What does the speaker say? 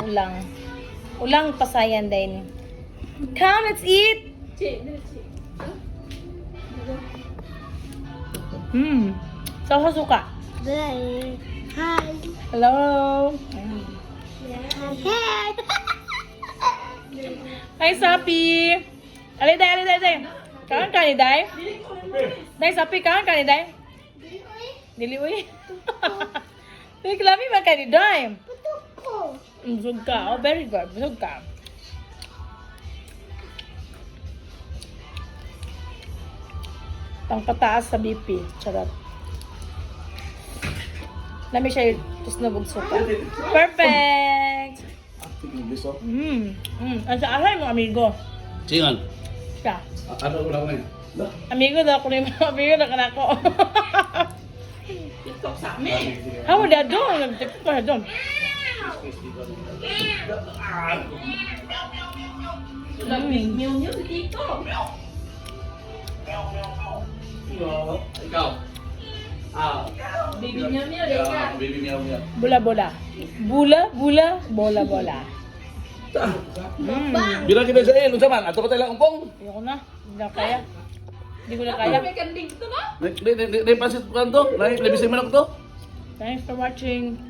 ulang. Ulang pasayan din. Come, let's eat! Sausa suka. Hi. Hello! Hi. Hi, Sapi! Alay. Kaon ka ni Day? Day, Sapi, kaon ka ni Day? Dili, uy. Dili, klabi man ka ni Day. Busog ka. Oh, very good. Busog ka. Pangpataas sa BP. Charot. Lami siya yung tusnog og suka. Perfect! Ang saahay mo, amigo. Singan. Siya. Ano ulang na yun? Amigo daw ko ni amigo na kanako. TikTok sa amin. Hawa da doon, nag-tiktok ka doon. Big meal niyo sa TikTok. Ikaw. Baby meal niyo, Rika. Baby meow meow. Bola. Bola. Bilang kita sa iyo, man. Ato pa tayo lang umpong. Ayoko na. Hindi na kaya. Hindi ko na kaya. May kanding dito na. Di pansit ko to. Labisin man ako to. Thanks for watching.